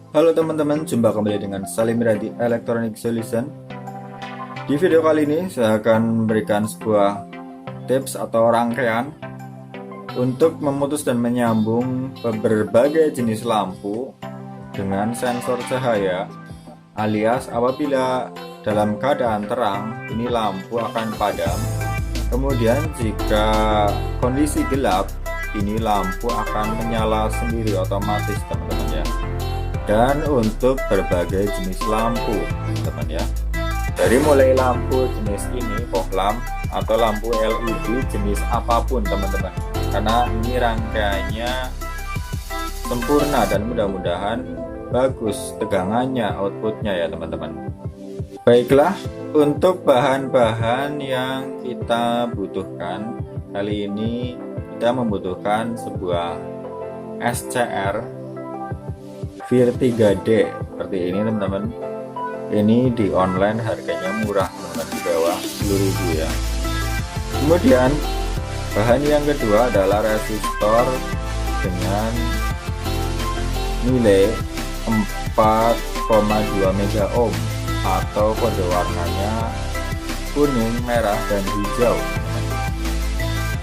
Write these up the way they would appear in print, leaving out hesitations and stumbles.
Halo teman-teman, jumpa kembali dengan Salim Radi Electronic Solution. Di video kali ini saya akan memberikan sebuah tips atau rangkaian untuk memutus dan menyambung berbagai jenis lampu dengan sensor cahaya, alias apabila dalam keadaan terang ini lampu akan padam, kemudian jika kondisi gelap ini lampu akan menyala sendiri otomatis teman-teman ya. Dan untuk berbagai jenis lampu teman ya, dari mulai lampu jenis ini fog lamp atau lampu LED jenis apapun teman-teman, karena ini rangkaiannya sempurna dan mudah-mudahan bagus tegangannya, outputnya ya teman-teman. Baiklah, untuk bahan-bahan yang kita butuhkan kali ini, kita membutuhkan sebuah SCR VIR 3D seperti ini teman-teman. Ini di online harganya murah teman-teman, di bawah 10.000 ya. Kemudian bahan yang kedua adalah resistor dengan nilai 4,2 mega ohm atau kode warnanya kuning, merah, dan hijau.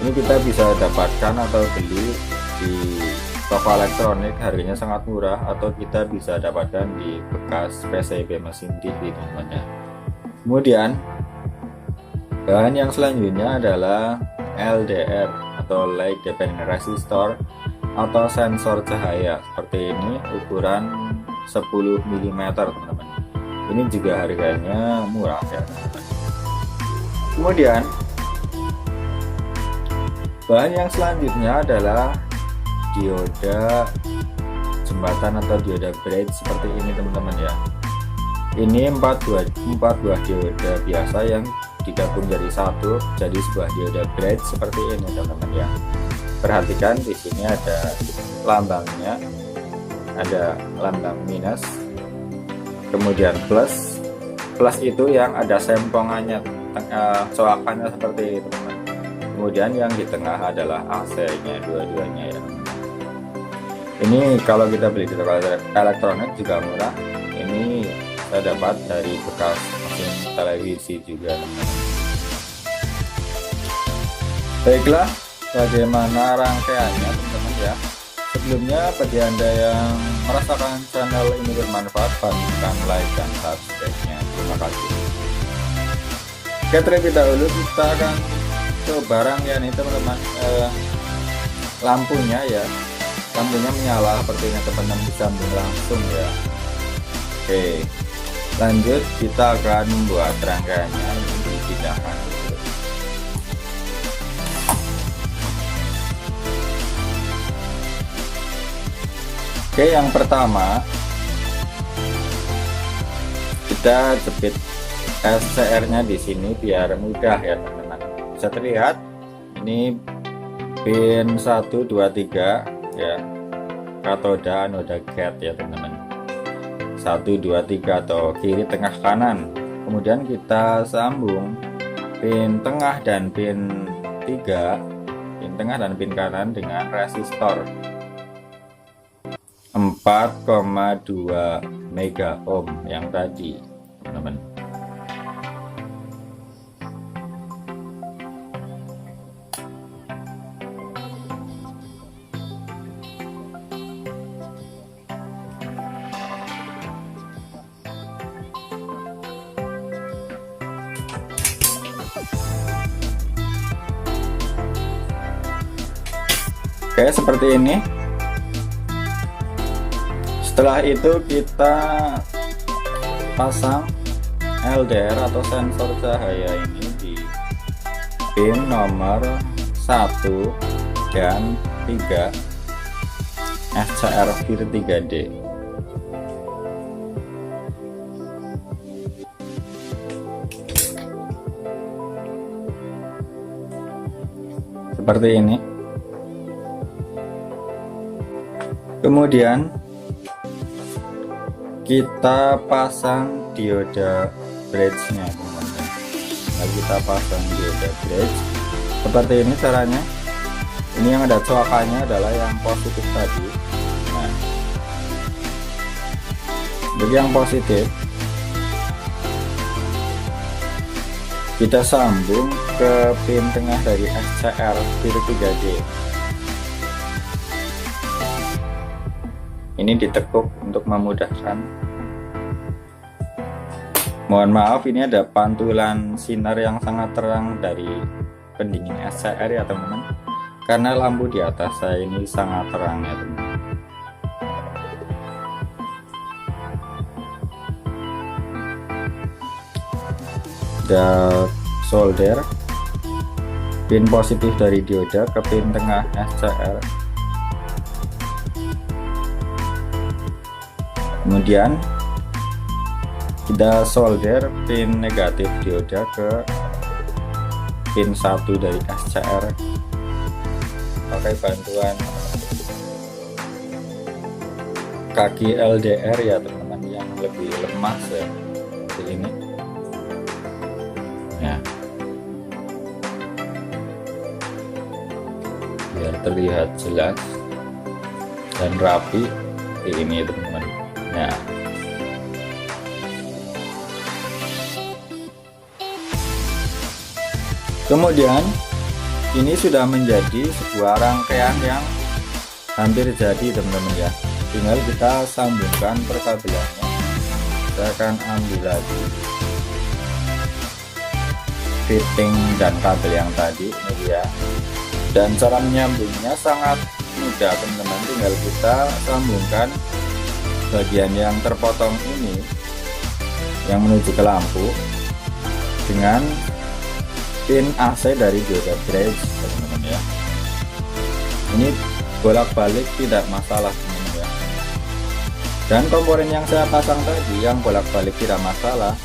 Ini kita bisa dapatkan atau beli di toko elektronik, harganya sangat murah, atau kita bisa dapatkan di bekas PCB mesin TV teman-teman. Kemudian bahan yang selanjutnya adalah LDR atau Light Dependent Resistor atau sensor cahaya seperti ini, ukuran 10 mm teman-teman. Ini juga harganya murah ya teman-teman. Kemudian bahan yang selanjutnya adalah dioda jembatan atau dioda bridge seperti ini teman-teman ya. Ini 4 buah dioda biasa yang digabung jadi satu, jadi sebuah dioda bridge seperti ini teman-teman ya. Perhatikan di sini ada lambangnya, ada lambang minus, kemudian plus. Plus itu yang ada sempongannya, coakannya seperti itu teman-teman. Kemudian yang di tengah adalah AC-nya, dua-duanya ya. Ini kalau kita beli di toko elektronik juga murah. Ini saya dapat dari bekas mesin televisi juga. Baiklah, bagaimana rangkaiannya teman-teman ya. Sebelumnya bagi Anda yang merasakan channel ini bermanfaat, bantukan like dan subscribe-nya. Terima kasih. Oke, terlebih dahulu kita akan coba rangkaian ini teman-teman. Lampunya ya, lampunya menyala seperti ini teman-teman, disambung langsung ya. Oke, lanjut kita akan membuat rangkaiannya, ini dipindahkan dulu. Oke, yang pertama kita jepit SCR nya di sini biar mudah ya teman-teman. Bisa terlihat ini pin 1 2 3 ya, katoda, anoda, gate ya teman-teman. 1 2 3 atau kiri tengah kanan. Kemudian kita sambung pin tengah dan pin 3, pin tengah dan pin kanan dengan resistor 4,2 mega ohm yang tadi teman-teman. Oke, seperti ini. Setelah itu kita pasang LDR atau sensor cahaya ini di pin nomor 1 dan 3 SCR VIR 3D. Seperti ini. Kemudian kita pasang dioda bridge-nya teman-teman. Nah, kita pasang dioda bridge seperti ini caranya. Ini yang ada coakannya adalah yang positif tadi. Nah, Untuk yang positif, kita sambung ke pin tengah dari SCR pin 3D. Ini ditekuk untuk memudahkan. Mohon maaf, ini ada pantulan sinar yang sangat terang dari pendingin SCR ya teman-teman, karena lampu di atas saya ini sangat terang ya teman-teman. Ada solder pin positif dari dioda ke pin tengah SCR. Kemudian kita solder pin negatif dioda ke pin 1 dari SCR pakai bantuan kaki LDR ya teman-teman, yang lebih lemah seperti ini ya, biar terlihat jelas dan rapi ini teman-teman ya. Kemudian ini sudah menjadi sebuah rangkaian yang hampir jadi teman-teman ya, tinggal kita sambungkan perkabelannya. Saya akan ambil lagi fitting dan kabel yang tadi ini dia, dan cara menyambungnya sangat mudah teman-teman, tinggal kita sambungkan bagian yang terpotong ini yang menuju ke lampu dengan pin AC dari dioda bridge teman-teman ya. Ini bolak-balik tidak masalah teman-teman ya. Dan komponen yang saya pasang tadi yang bolak-balik tidak masalah,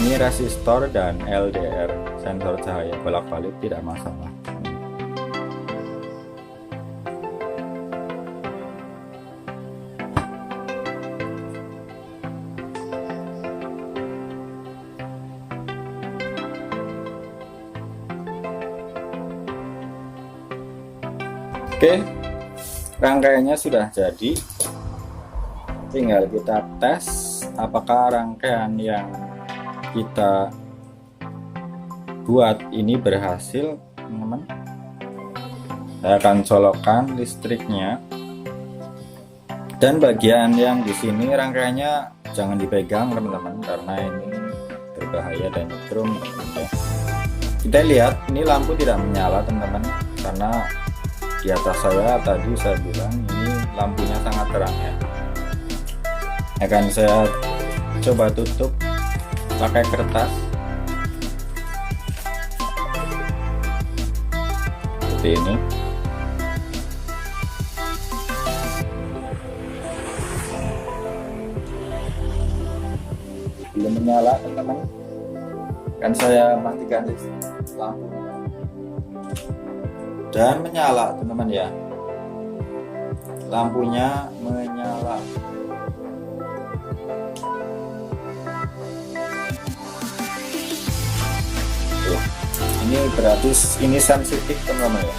ini resistor dan LDR sensor cahaya, bolak-balik tidak masalah. Oke, rangkaiannya sudah jadi, tinggal kita tes apakah rangkaian yang kita buat ini berhasil teman-teman. Saya akan colokkan listriknya, dan bagian yang di sini rangkaiannya jangan dipegang teman-teman, karena ini berbahaya dan nyetrum ya. Kita lihat ini lampu tidak menyala teman-teman, karena di atas saya tadi saya bilang ini lampunya sangat terang ya. Akan saya coba tutup pakai kertas seperti ini. Belum menyala teman-teman, kan saya matikan lampu dan menyala teman-teman ya, lampunya menyala. Ini berarti ini sensitif teman-teman ya.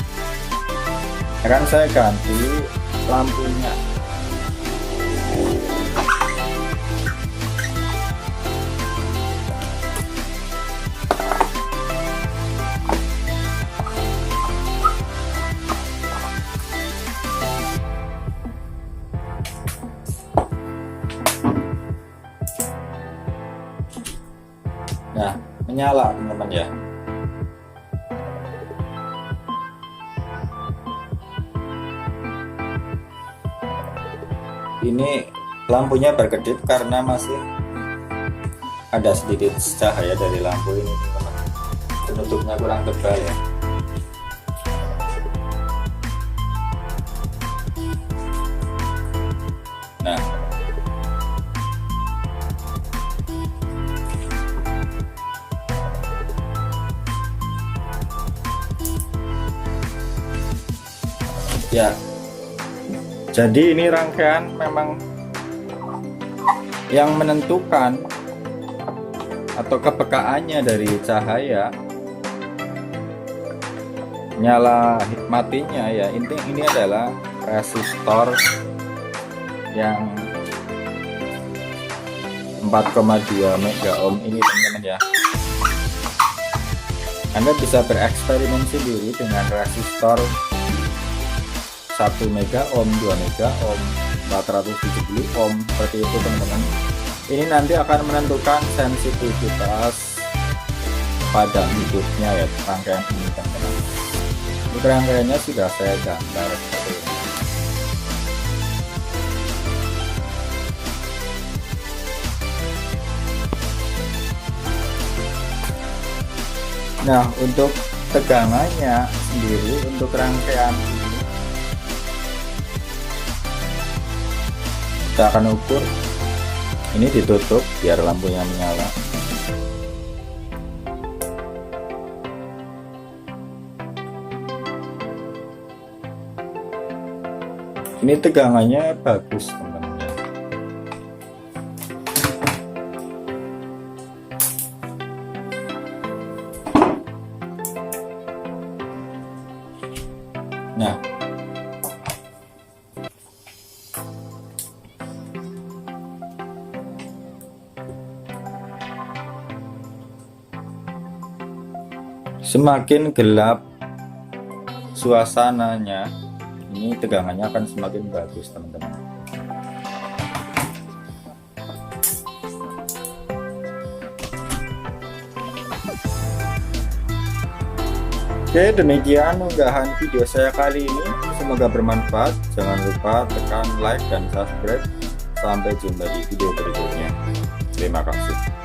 Akan saya ganti lampunya. Nah, menyala teman-teman ya. Ini lampunya berkedip karena masih ada sedikit cahaya dari lampu ini teman-teman. Penutupnya kurang tebal ya. Nah, ya, jadi ini rangkaian memang yang menentukan atau kepekaannya dari cahaya nyala matinya ya. Ini adalah resistor yang 4,2 mega ohm ini teman-teman ya. Anda bisa bereksperimen sendiri dengan resistor 1 mega ohm, 2 mega ohm, 470 ohm seperti itu teman-teman. Ini nanti akan menentukan sensitivitas pada hidupnya ya rangkaian ini teman-teman. Ini rangkaiannya sudah saya gambar seperti ini. Nah, untuk tegangannya sendiri untuk rangkaian ini kita akan ukur. Ini ditutup biar lampunya menyala. Ini tegangannya bagus teman-teman. Nah, semakin gelap suasananya, ini tegangannya akan semakin bagus teman-teman. Oke, demikian unggahan video saya kali ini. Semoga bermanfaat. Jangan lupa tekan like dan subscribe. Sampai jumpa di video berikutnya. Terima kasih.